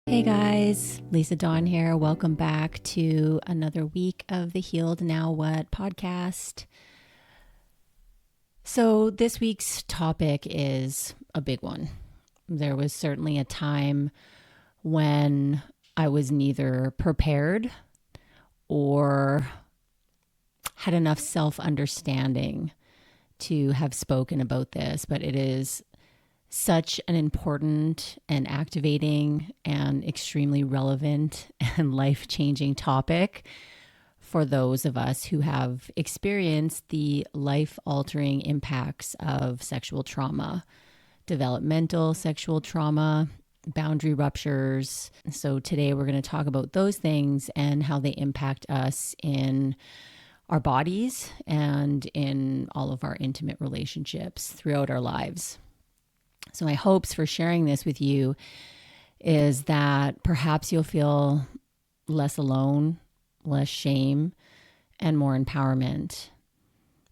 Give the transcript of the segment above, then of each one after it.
Hey guys, Lisa Dawn here. Welcome back to another week of the Healed Now What podcast. So this week's topic is a big one. There was certainly a time when I was neither prepared or had enough self-understanding to have spoken about this, but it is such an important and activating and extremely relevant and life-changing topic for those of us who have experienced the life-altering impacts of sexual trauma, developmental sexual trauma, boundary ruptures. So today we're going to talk about those things and how they impact us in our bodies and in all of our intimate relationships throughout our lives. So my hopes for sharing this with you is that perhaps you'll feel less alone, less shame, and more empowerment,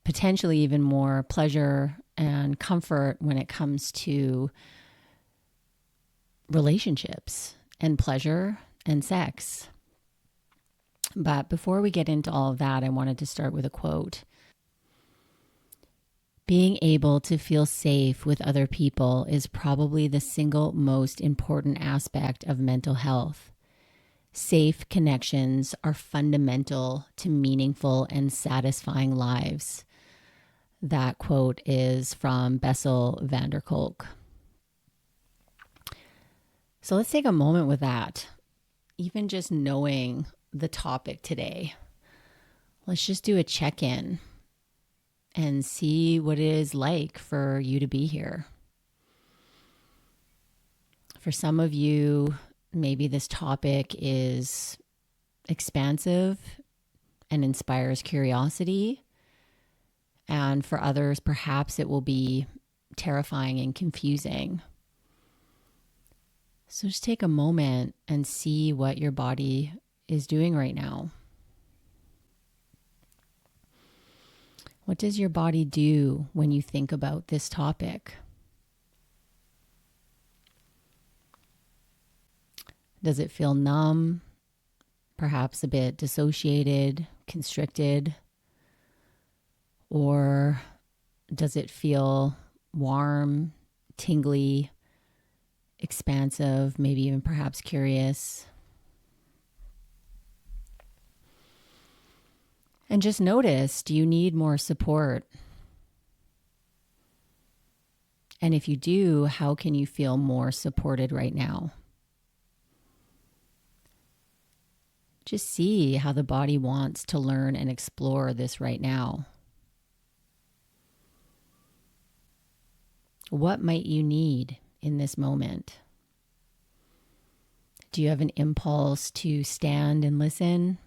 potentially even more pleasure and comfort when it comes to relationships and pleasure and sex. But before we get into all of that, I wanted to start with a quote. Being able to feel safe with other people is probably the single most important aspect of mental health. Safe connections are fundamental to meaningful and satisfying lives. That quote is from Bessel van der Kolk. So let's take a moment with that. Even just knowing the topic today, let's just do a check-in and see what it is like for you to be here. For some of you, maybe this topic is expansive and inspires curiosity. And for others, perhaps it will be terrifying and confusing. So just take a moment and see what your body is doing right now. What does your body do when you think about this topic? Does it feel numb, perhaps a bit dissociated, constricted? Or does it feel warm, tingly, expansive, maybe even perhaps curious? And just notice, do you need more support? And if you do, how can you feel more supported right now? Just see how the body wants to learn and explore this right now. What might you need in this moment? Do you have an impulse to stand and listen?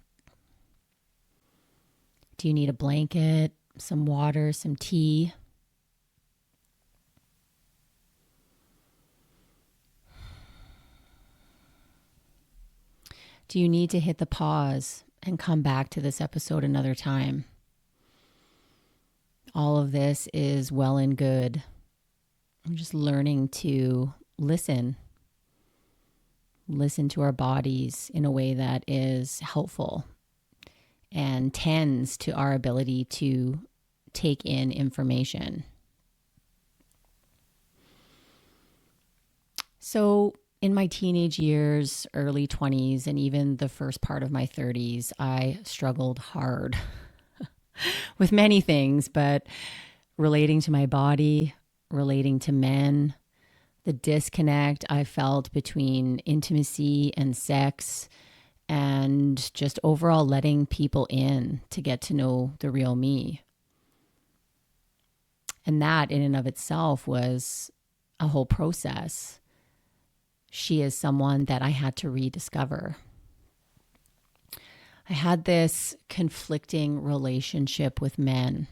Do you need a blanket, some water, some tea? Do you need to hit the pause and come back to this episode another time? All of this is well and good. I'm just learning to listen to our bodies in a way that is helpful and tends to our ability to take in information. So in my teenage years, early 20s, and even the first part of my 30s, I struggled hard with many things, but relating to my body, relating to men, the disconnect I felt between intimacy and sex, and just overall letting people in to get to know the real me. And that in and of itself was a whole process. She is someone that I had to rediscover. I had this conflicting relationship with men.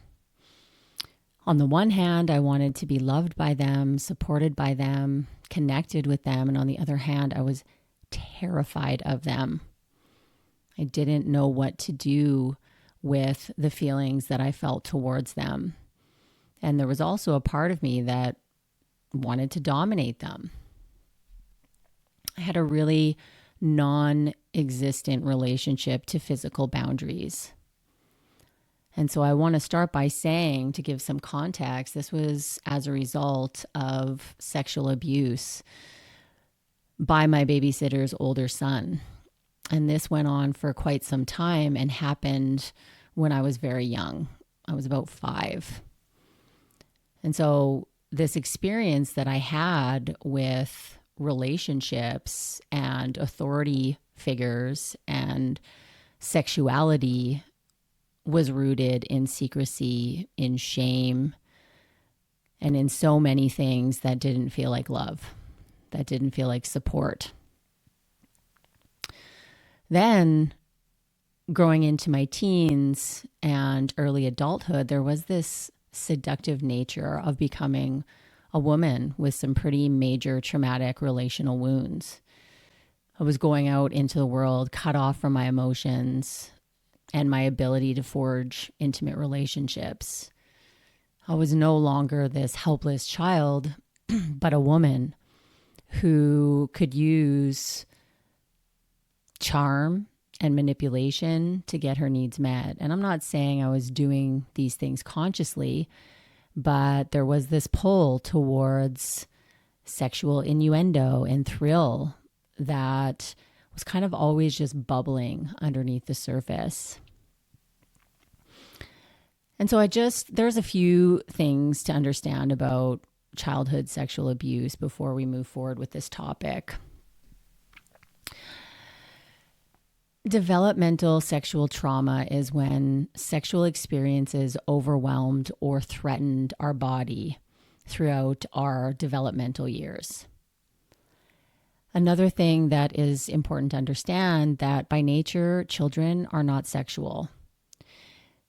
On the one hand, I wanted to be loved by them, supported by them, connected with them. And on the other hand, I was terrified of them. I didn't know what to do with the feelings that I felt towards them. And there was also a part of me that wanted to dominate them. I had a really non-existent relationship to physical boundaries. And so I want to start by saying, to give some context, this was as a result of sexual abuse by my babysitter's older son. And this went on for quite some time and happened when I was very young. I was about 5. And so this experience that I had with relationships and authority figures and sexuality was rooted in secrecy, in shame, and in so many things that didn't feel like love, that didn't feel like support. Then, growing into my teens and early adulthood, there was this seductive nature of becoming a woman with some pretty major traumatic relational wounds. I was going out into the world cut off from my emotions and my ability to forge intimate relationships. I was no longer this helpless child, but a woman who could use charm and manipulation to get her needs met. And I'm not saying I was doing these things consciously, but there was this pull towards sexual innuendo and thrill that was kind of always just bubbling underneath the surface. And so there's a few things to understand about childhood sexual abuse before we move forward with this topic. Developmental sexual trauma is when sexual experiences overwhelmed or threatened our body throughout our developmental years. Another thing that is important to understand, that by nature, children are not sexual.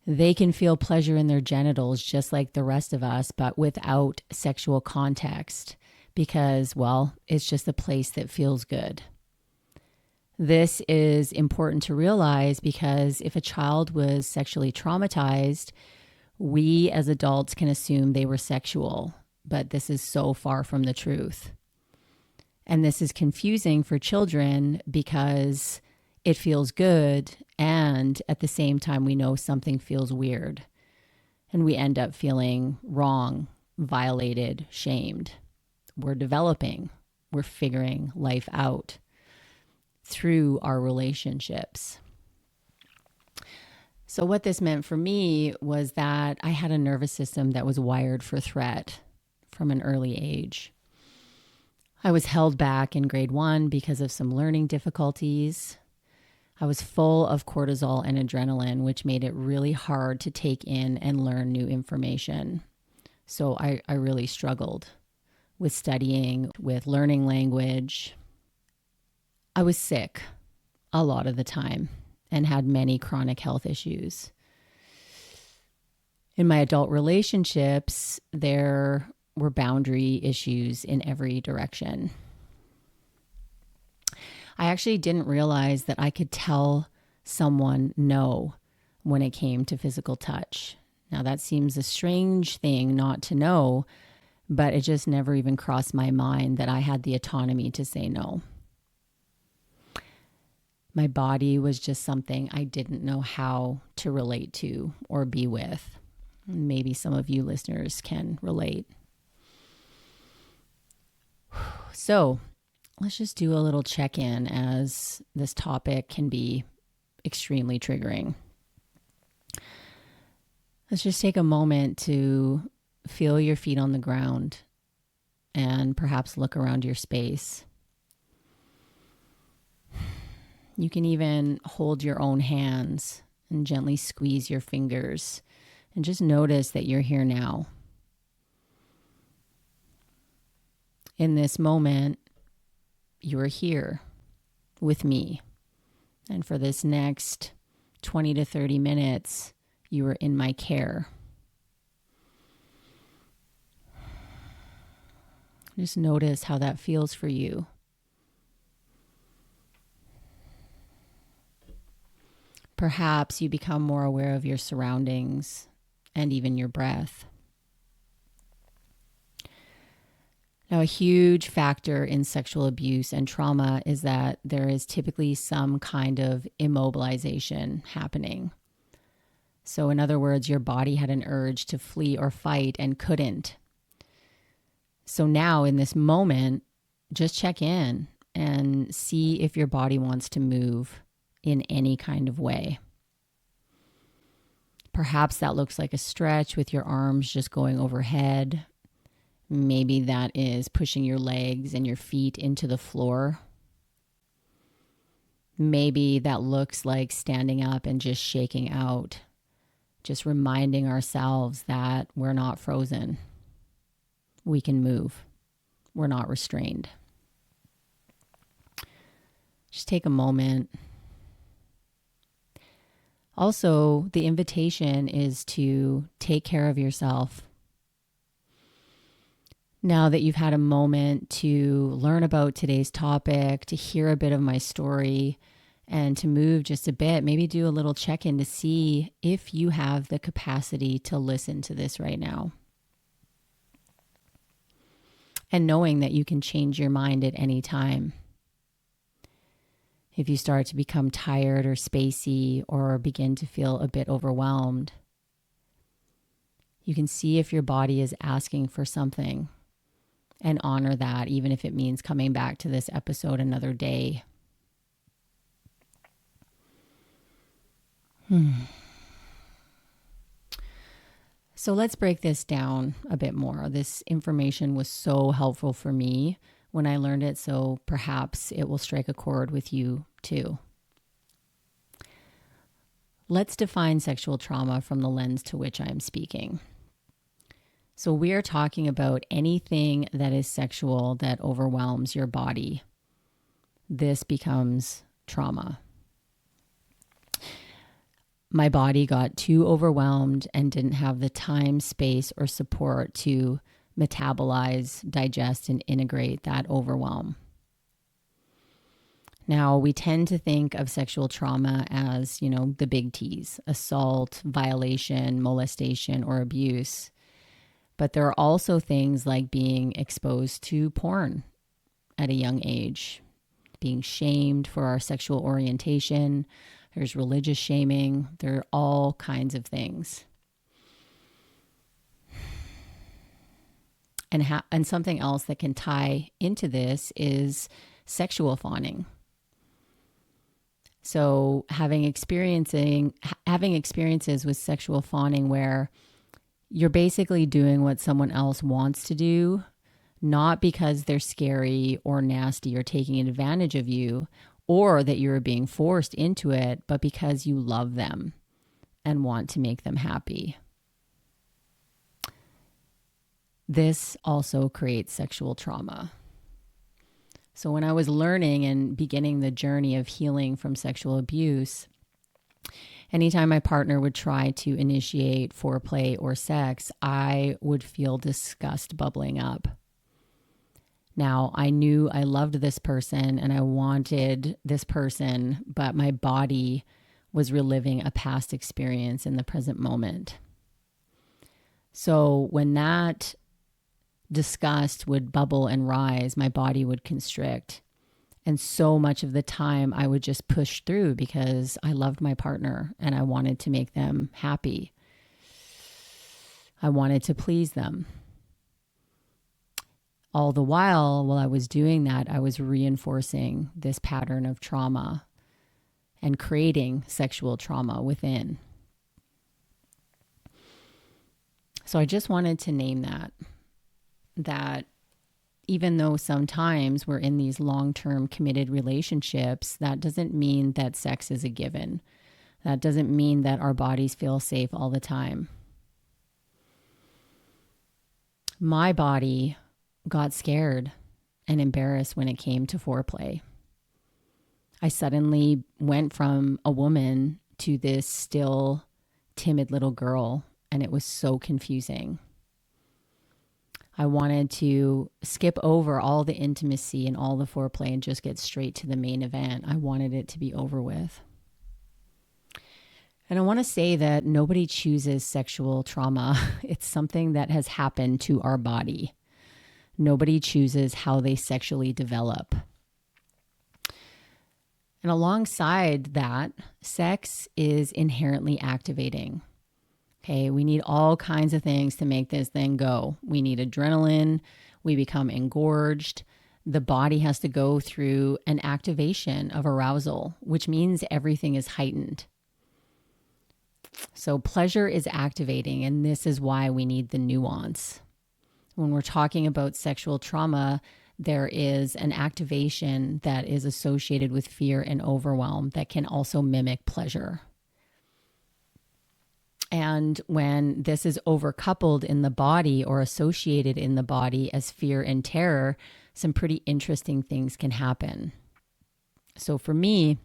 They can feel pleasure in their genitals just like the rest of us, but without sexual context because, well, it's just a place that feels good. This is important to realize because if a child was sexually traumatized, we as adults can assume they were sexual, but this is so far from the truth. And this is confusing for children because it feels good, and at the same time we know something feels weird. And we end up feeling wrong, violated, shamed. We're developing, we're figuring life out through our relationships. So what this meant for me was that I had a nervous system that was wired for threat from an early age. I was held back in grade 1 because of some learning difficulties. I was full of cortisol and adrenaline, which made it really hard to take in and learn new information. So I really struggled with studying, with learning language. I was sick a lot of the time and had many chronic health issues. In my adult relationships, there were boundary issues in every direction. I actually didn't realize that I could tell someone no when it came to physical touch. Now that seems a strange thing not to know, but it just never even crossed my mind that I had the autonomy to say no. My body was just something I didn't know how to relate to or be with. Maybe some of you listeners can relate. So let's just do a little check-in, as this topic can be extremely triggering. Let's just take a moment to feel your feet on the ground and perhaps look around your space. You can even hold your own hands and gently squeeze your fingers and just notice that you're here now. In this moment, you are here with me. And for this next 20 to 30 minutes, you are in my care. Just notice how that feels for you. Perhaps you become more aware of your surroundings and even your breath. Now, a huge factor in sexual abuse and trauma is that there is typically some kind of immobilization happening. So, in other words, your body had an urge to flee or fight and couldn't. So now in this moment, just check in and see if your body wants to move in any kind of way. Perhaps that looks like a stretch with your arms just going overhead. Maybe that is pushing your legs and your feet into the floor. Maybe that looks like standing up and just shaking out, just reminding ourselves that we're not frozen. We can move. We're not restrained. Just take a moment. Also, the invitation is to take care of yourself. Now that you've had a moment to learn about today's topic, to hear a bit of my story, and to move just a bit, maybe do a little check-in to see if you have the capacity to listen to this right now. And knowing that you can change your mind at any time. If you start to become tired or spacey or begin to feel a bit overwhelmed, you can see if your body is asking for something and honor that, even if it means coming back to this episode another day. So let's break this down a bit more. This information was so helpful for me when I learned it, so perhaps it will strike a chord with you too. Let's define sexual trauma from the lens to which I am speaking. So we are talking about anything that is sexual that overwhelms your body. This becomes trauma. My body got too overwhelmed and didn't have the time, space, or support to metabolize, digest, and integrate that overwhelm. Now, we tend to think of sexual trauma as, the big T's: assault, violation, molestation, or abuse. But there are also things like being exposed to porn at a young age, being shamed for our sexual orientation. There's religious shaming. There are all kinds of things. And something else that can tie into this is sexual fawning. So having experiences with sexual fawning where you're basically doing what someone else wants to do, not because they're scary or nasty or taking advantage of you, or that you're being forced into it, but because you love them and want to make them happy. This also creates sexual trauma. So when I was learning and beginning the journey of healing from sexual abuse, anytime my partner would try to initiate foreplay or sex, I would feel disgust bubbling up. Now, I knew I loved this person and I wanted this person, but my body was reliving a past experience in the present moment. So when that disgust would bubble and rise, my body would constrict. And so much of the time I would just push through because I loved my partner and I wanted to make them happy. I wanted to please them. All the while I was doing that, I was reinforcing this pattern of trauma and creating sexual trauma within. So I just wanted to name that even though sometimes we're in these long-term committed relationships, that doesn't mean that sex is a given. That doesn't mean that our bodies feel safe all the time. My body got scared and embarrassed when it came to foreplay. I suddenly went from a woman to this still timid little girl, and it was so confusing. I wanted to skip over all the intimacy and all the foreplay and just get straight to the main event. I wanted it to be over with. And I want to say that nobody chooses sexual trauma. It's something that has happened to our body. Nobody chooses how they sexually develop. And alongside that, sex is inherently activating. Okay, we need all kinds of things to make this thing go. We need adrenaline, we become engorged. The body has to go through an activation of arousal, which means everything is heightened. So pleasure is activating, and this is why we need the nuance. When we're talking about sexual trauma, there is an activation that is associated with fear and overwhelm that can also mimic pleasure. And when this is overcoupled in the body or associated in the body as fear and terror, some pretty interesting things can happen. So for me,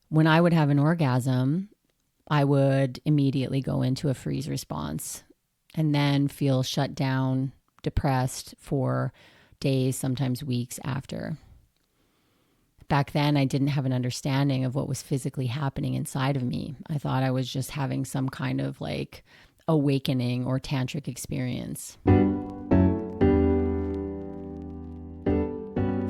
when I would have an orgasm, I would immediately go into a freeze response and then feel shut down, depressed for days, sometimes weeks after. Back then, I didn't have an understanding of what was physically happening inside of me. I thought I was just having some kind of like awakening or tantric experience.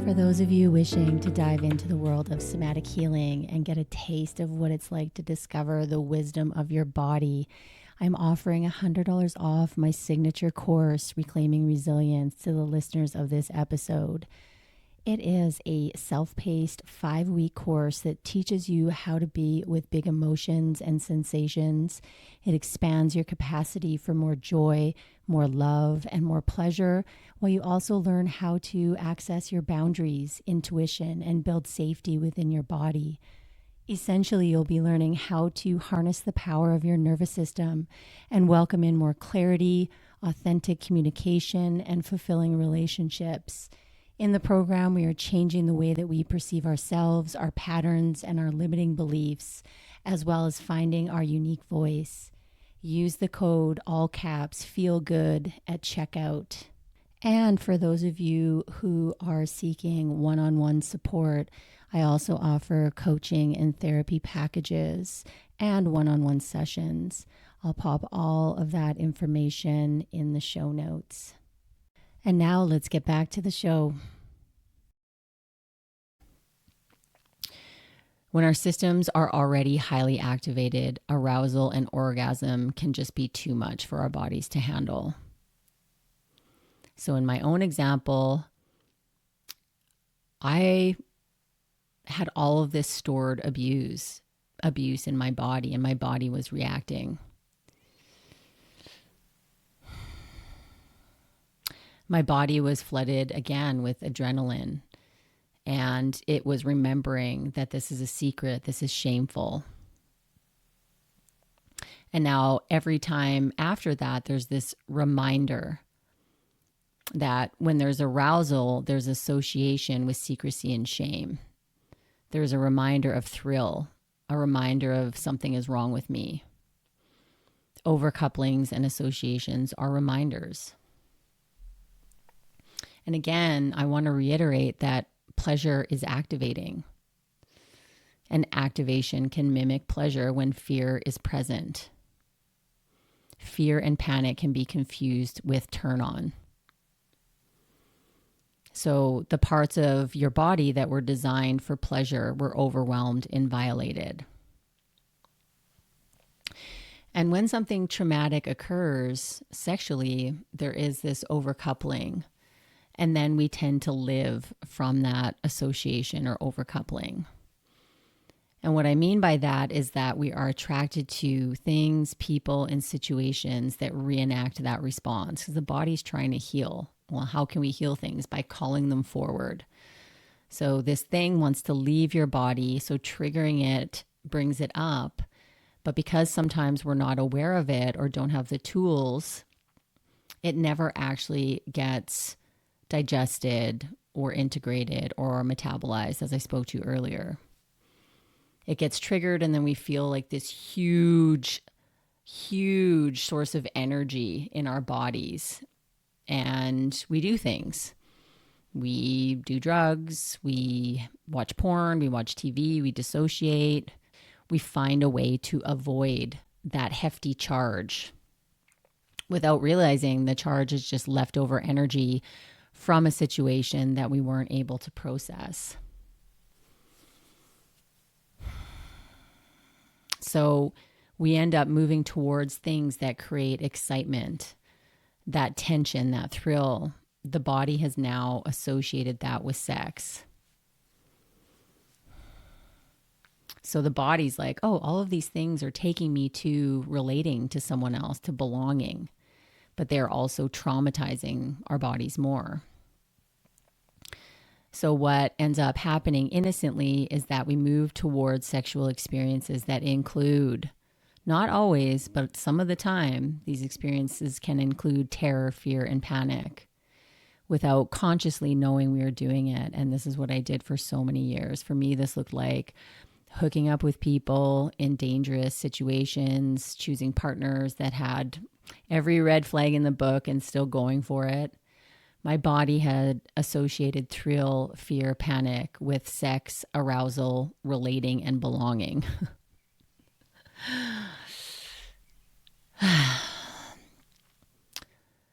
For those of you wishing to dive into the world of somatic healing and get a taste of what it's like to discover the wisdom of your body, I'm offering $100 off my signature course, Reclaiming Resilience, to the listeners of this episode. It is a self-paced 5-week course that teaches you how to be with big emotions and sensations. It expands your capacity for more joy, more love, and more pleasure, while you also learn how to access your boundaries, intuition, and build safety within your body. Essentially, you'll be learning how to harness the power of your nervous system and welcome in more clarity, authentic communication, and fulfilling relationships. In the program, we are changing the way that we perceive ourselves, our patterns, and our limiting beliefs, as well as finding our unique voice. Use the code, all caps, feel good at checkout. And for those of you who are seeking one-on-one support, I also offer coaching and therapy packages and one-on-one sessions. I'll pop all of that information in the show notes. And now let's get back to the show. When our systems are already highly activated, arousal and orgasm can just be too much for our bodies to handle. So in my own example, I had all of this stored abuse in my body, and my body was reacting. My body was flooded again with adrenaline, and it was remembering that this is a secret, this is shameful. And now every time after that, there's this reminder that when there's arousal, there's association with secrecy and shame. There's a reminder of thrill, a reminder of something is wrong with me. Overcouplings and associations are reminders. And again, I want to reiterate that pleasure is activating. And activation can mimic pleasure when fear is present. Fear and panic can be confused with turn on. So the parts of your body that were designed for pleasure were overwhelmed and violated. And when something traumatic occurs sexually, there is this overcoupling. And then we tend to live from that association or overcoupling. And what I mean by that is that we are attracted to things, people, and situations that reenact that response because the body's trying to heal. Well, how can we heal things? By calling them forward. So this thing wants to leave your body, so triggering it brings it up. But because sometimes we're not aware of it or don't have the tools, it never actually gets digested or integrated or metabolized, as I spoke to earlier. It gets triggered and then we feel like this huge source of energy in our bodies. And we do things. We do drugs, we watch porn, we watch TV, we dissociate. We find a way to avoid that hefty charge. without realizing the charge is just leftover energy from a situation that we weren't able to process. So we end up moving towards things that create excitement, that tension, that thrill. The body has now associated that with sex. So the body's like, oh, all of these things are taking me to relating to someone else, to belonging, but they're also traumatizing our bodies more. So what ends up happening innocently is that we move towards sexual experiences that include, not always, but some of the time, these experiences can include terror, fear, and panic without consciously knowing we are doing it. And this is what I did for so many years. For me, this looked like hooking up with people in dangerous situations, choosing partners that had every red flag in the book and still going for it. My body had associated thrill, fear, panic with sex, arousal, relating, and belonging.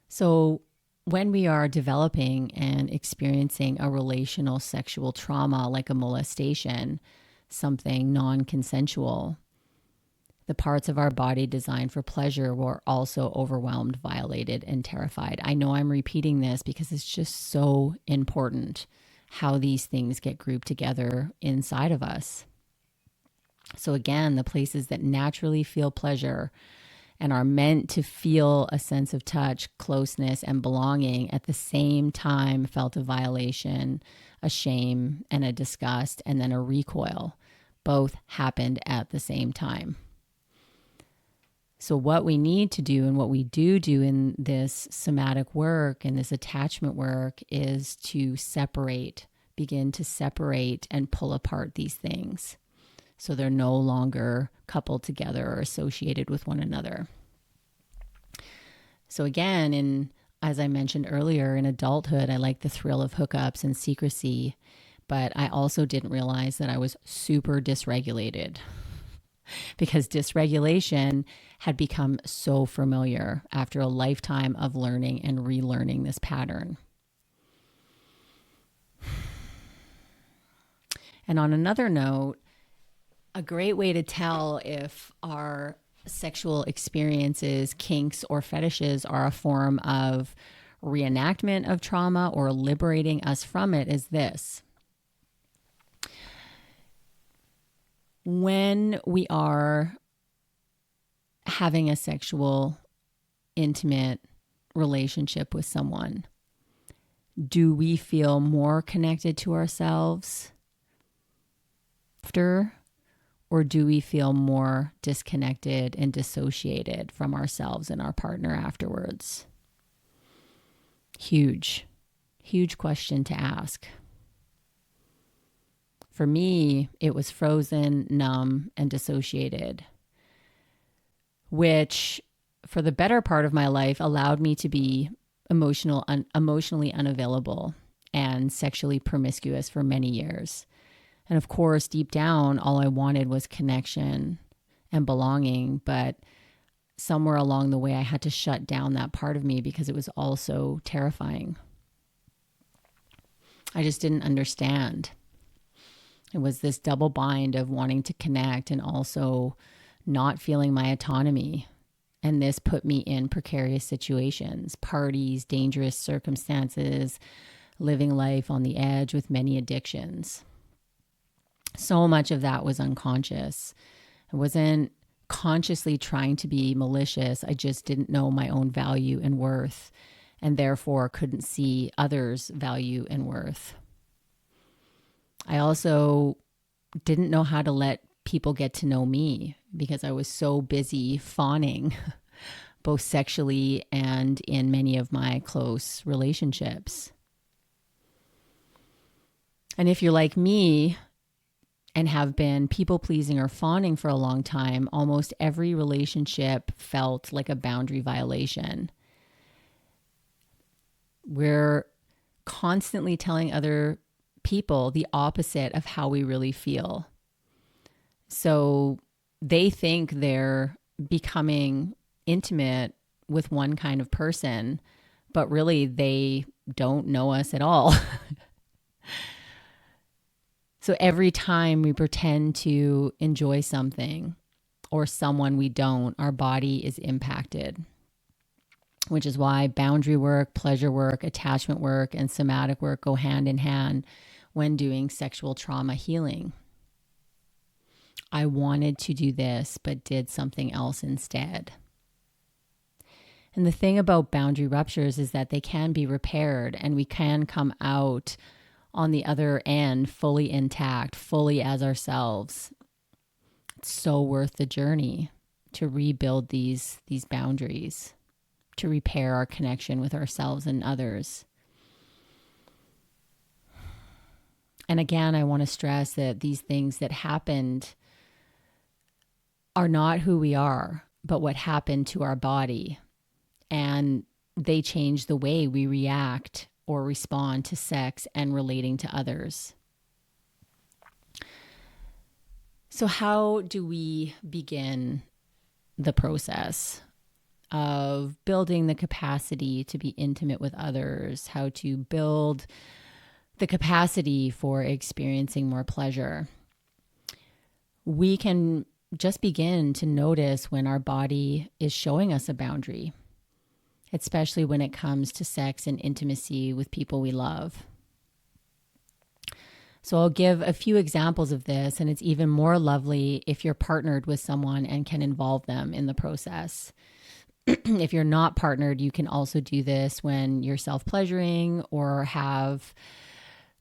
So when we are developing and experiencing a relational sexual trauma like a molestation, something non-consensual, the parts of our body designed for pleasure were also overwhelmed, violated, and terrified. I know I'm repeating this because it's just so important how these things get grouped together inside of us. So again, the places that naturally feel pleasure and are meant to feel a sense of touch, closeness, and belonging at the same time felt a violation, a shame, and a disgust, and then a recoil. Both happened at the same time. So what we need to do and what we do in this somatic work and this attachment work is to begin to separate and pull apart these things so they're no longer coupled together or associated with one another. So again, as I mentioned earlier, in adulthood, I like the thrill of hookups and secrecy, but I also didn't realize that I was super dysregulated. Because dysregulation had become so familiar after a lifetime of learning and relearning this pattern. And on another note, a great way to tell if our sexual experiences, kinks, or fetishes are a form of reenactment of trauma or liberating us from it is this. When we are having a sexual, intimate relationship with someone, do we feel more connected to ourselves after, or do we feel more disconnected and dissociated from ourselves and our partner afterwards? Huge question to ask. For me, it was frozen, numb, and dissociated, which for the better part of my life allowed me to be emotionally unavailable and sexually promiscuous for many years. And of course, deep down, all I wanted was connection and belonging. But somewhere along the way, I had to shut down that part of me because it was also terrifying. I just didn't understand. It was this double bind of wanting to connect and also not feeling my autonomy. And this put me in precarious situations, parties, dangerous circumstances, living life on the edge with many addictions. So much of that was unconscious. I wasn't consciously trying to be malicious. I just didn't know my own value and worth, and therefore couldn't see others' value and worth. I also didn't know how to let people get to know me because I was so busy fawning, both sexually and in many of my close relationships. And if you're like me and have been people pleasing or fawning for a long time, almost every relationship felt like a boundary violation. We're constantly telling other people the opposite of how we really feel. So they think they're becoming intimate with one kind of person, but really they don't know us at all. So every time we pretend to enjoy something or someone we don't, our body is impacted, which is why boundary work, pleasure work, attachment work, and somatic work go hand in hand when doing sexual trauma healing. I wanted to do this, but did something else instead. And the thing about boundary ruptures is that they can be repaired, and we can come out on the other end fully intact, fully as ourselves. It's so worth the journey to rebuild these boundaries, to repair our connection with ourselves and others. And again, I want to stress that these things that happened are not who we are, but what happened to our body. And they change the way we react or respond to sex and relating to others. So how do we begin the process of building the capacity to be intimate with others? How to build the capacity for experiencing more pleasure? We can just begin to notice when our body is showing us a boundary, especially when it comes to sex and intimacy with people we love. So I'll give a few examples of this, and it's even more lovely if you're partnered with someone and can involve them in the process. If you're not partnered, you can also do this when you're self-pleasuring or have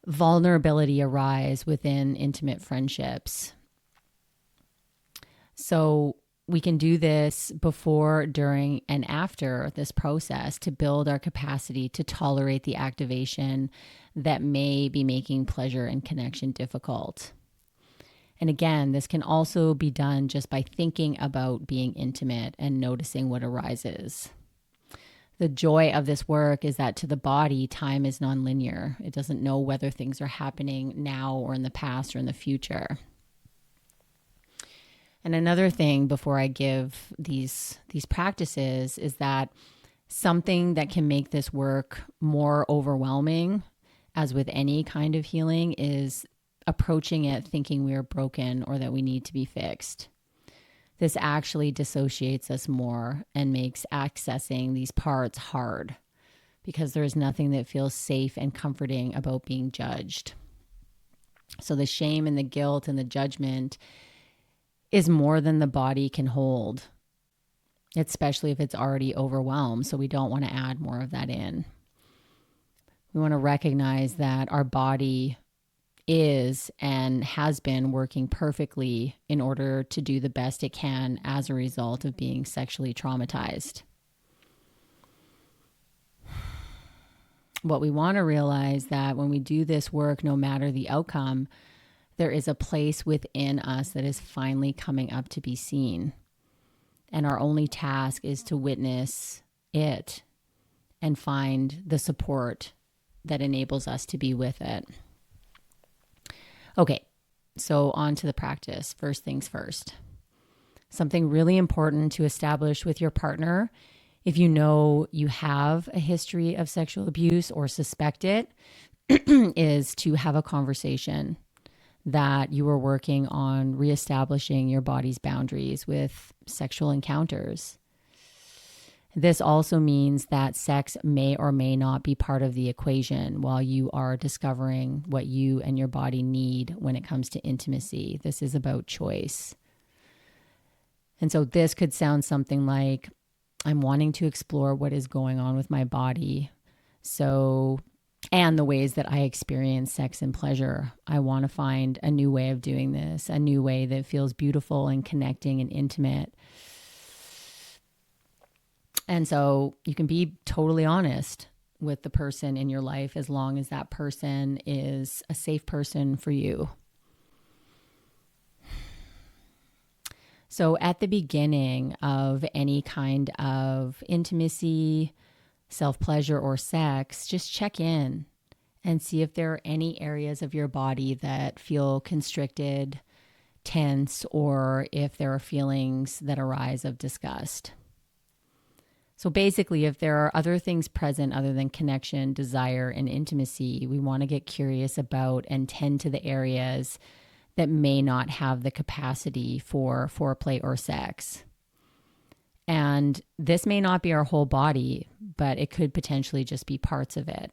vulnerability arise within intimate friendships. So we can do this before, during, and after this process to build our capacity to tolerate the activation that may be making pleasure and connection difficult. And again, this can also be done just by thinking about being intimate and noticing what arises. The joy of this work is that to the body, time is nonlinear. It doesn't know whether things are happening now or in the past or in the future. And another thing before I give these practices is that something that can make this work more overwhelming, as with any kind of healing, is approaching it thinking we are broken or that we need to be fixed. This actually dissociates us more and makes accessing these parts hard because there is nothing that feels safe and comforting about being judged. So the shame and the guilt and the judgment is more than the body can hold, especially if it's already overwhelmed. So we don't want to add more of that in. We want to recognize that our body is and has been working perfectly in order to do the best it can as a result of being sexually traumatized. What we want to realize that when we do this work, no matter the outcome, there is a place within us that is finally coming up to be seen. And our only task is to witness it and find the support that enables us to be with it. Okay, so on to the practice. First things first. Something really important to establish with your partner, if you know you have a history of sexual abuse or suspect it, is to have a conversation that you are working on reestablishing your body's boundaries with sexual encounters. This also means that sex may or may not be part of the equation while you are discovering what you and your body need when it comes to intimacy. This is about choice. And so this could sound something like, I'm wanting to explore what is going on with my body. And the ways that I experience sex and pleasure. I want to find a new way of doing this, a new way that feels beautiful and connecting and intimate. And so you can be totally honest with the person in your life as long as that person is a safe person for you. So at the beginning of any kind of intimacy, self-pleasure, or sex, just check in and see if there are any areas of your body that feel constricted, tense, or if there are feelings that arise of disgust. So basically, if there are other things present other than connection, desire, and intimacy, we want to get curious about and tend to the areas that may not have the capacity for foreplay or sex. And this may not be our whole body, but it could potentially just be parts of it.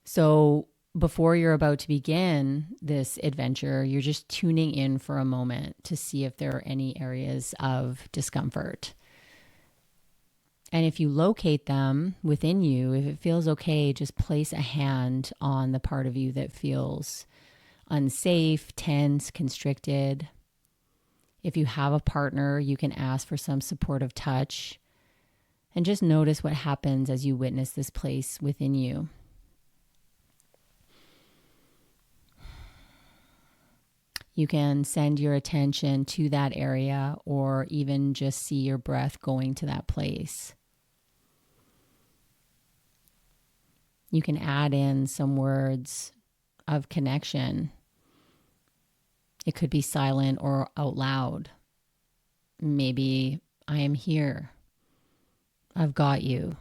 So before you're about to begin this adventure, you're just tuning in for a moment to see if there are any areas of discomfort. And if you locate them within you, if it feels okay, just place a hand on the part of you that feels unsafe, tense, constricted. If you have a partner, you can ask for some supportive touch and just notice what happens as you witness this place within you. You can send your attention to that area or even just see your breath going to that place. You can add in some words of connection. It could be silent or out loud. Maybe, I am here. I've got you.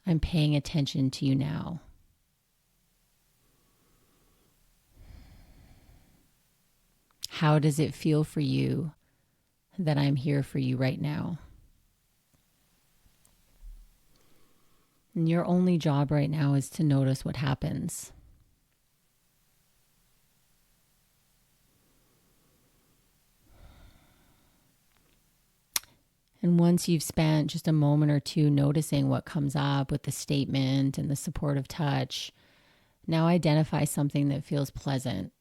I'm paying attention to you now. How does it feel for you that I'm here for you right now? And your only job right now is to notice what happens. And once you've spent just a moment or two noticing what comes up with the statement and the supportive touch, now identify something that feels pleasant.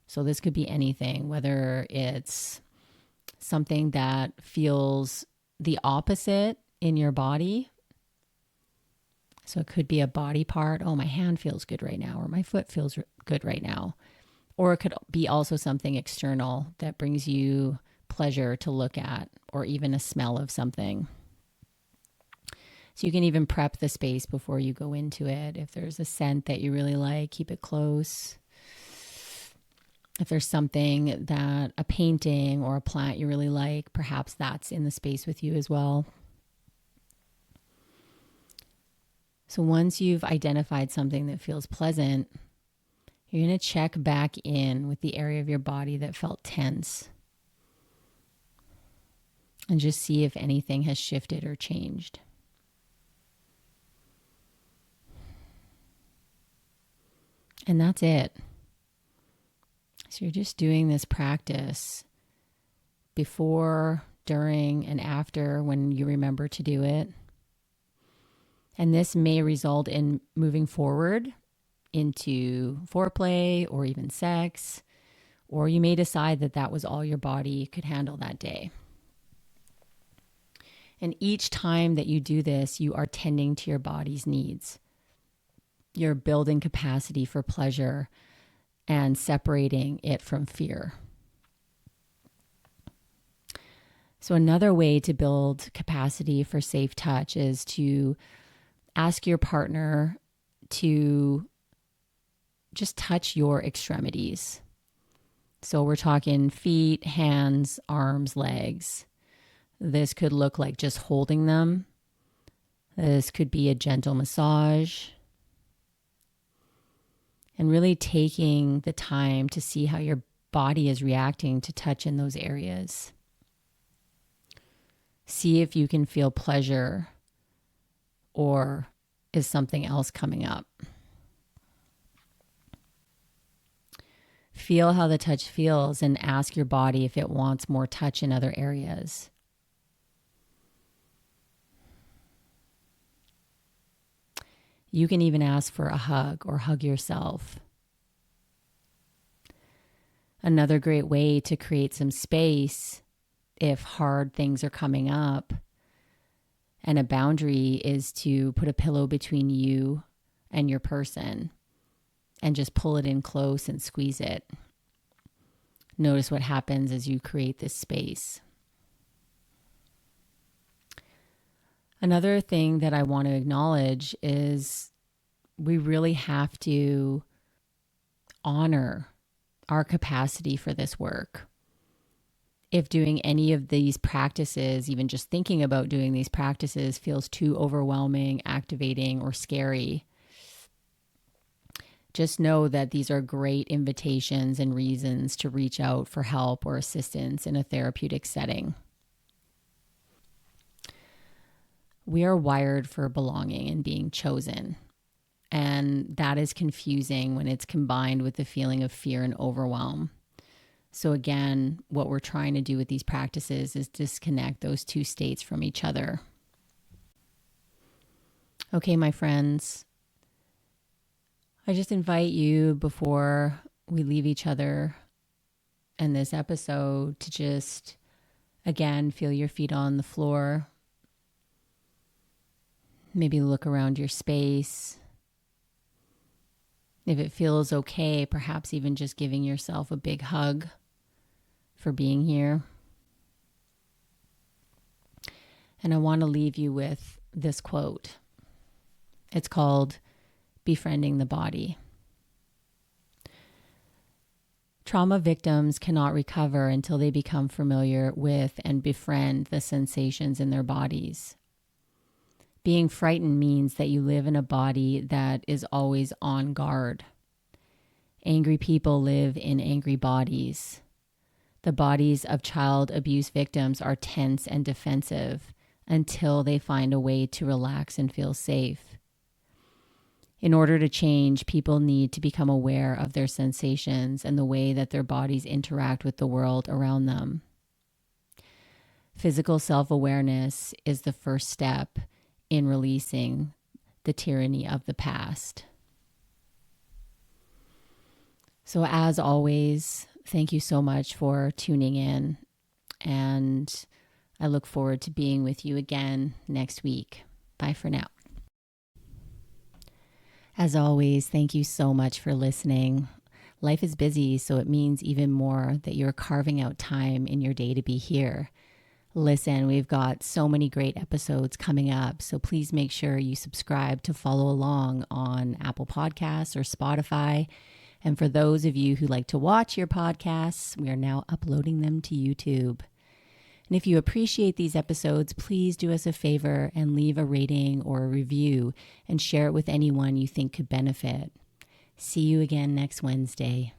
So this could be anything, whether it's something that feels the opposite in your body. So it could be a body part. Oh, my hand feels good right now, or my foot feels good right now. Or it could be also something external that brings you pleasure to look at, or even a smell of something. So you can even prep the space before you go into it. If there's a scent that you really like, keep it close. If there's something that a painting or a plant you really like, perhaps that's in the space with you as well. So once you've identified something that feels pleasant, you're going to check back in with the area of your body that felt tense. And just see if anything has shifted or changed. And that's it. So you're just doing this practice before, during, and after when you remember to do it. And this may result in moving forward into foreplay or even sex, or you may decide that that was all your body could handle that day. And each time that you do this, you are tending to your body's needs. You're building capacity for pleasure and separating it from fear. So another way to build capacity for safe touch is to ask your partner to just touch your extremities. So we're talking feet, hands, arms, legs. This could look like just holding them. This could be a gentle massage. And really taking the time to see how your body is reacting to touch in those areas. See if you can feel pleasure, or is something else coming up. Feel how the touch feels and ask your body if it wants more touch in other areas. You can even ask for a hug or hug yourself. Another great way to create some space if hard things are coming up and a boundary is to put a pillow between you and your person and just pull it in close and squeeze it. Notice what happens as you create this space. Another thing that I want to acknowledge is we really have to honor our capacity for this work. If doing any of these practices, even just thinking about doing these practices, feels too overwhelming, activating, or scary, just know that these are great invitations and reasons to reach out for help or assistance in a therapeutic setting. We are wired for belonging and being chosen. And that is confusing when it's combined with the feeling of fear and overwhelm. So again, what we're trying to do with these practices is disconnect those two states from each other. Okay, my friends, I just invite you before we leave each other in this episode to just, again, feel your feet on the floor. Maybe look around your space. If it feels okay, perhaps even just giving yourself a big hug for being here. And I want to leave you with this quote. It's called Befriending the Body. Trauma victims cannot recover until they become familiar with and befriend the sensations in their bodies. Being frightened means that you live in a body that is always on guard. Angry people live in angry bodies. The bodies of child abuse victims are tense and defensive until they find a way to relax and feel safe. In order to change, people need to become aware of their sensations and the way that their bodies interact with the world around them. Physical self-awareness is the first step in releasing the tyranny of the past. So as always, thank you so much for tuning in, and I look forward to being with you again next week. Bye for now. As always, thank you so much for listening. Life is busy, so it means even more that you're carving out time in your day to be here. Listen, we've got so many great episodes coming up, so please make sure you subscribe to follow along on Apple Podcasts or Spotify. And for those of you who like to watch your podcasts, we are now uploading them to YouTube. And if you appreciate these episodes, please do us a favor and leave a rating or a review and share it with anyone you think could benefit. See you again next Wednesday.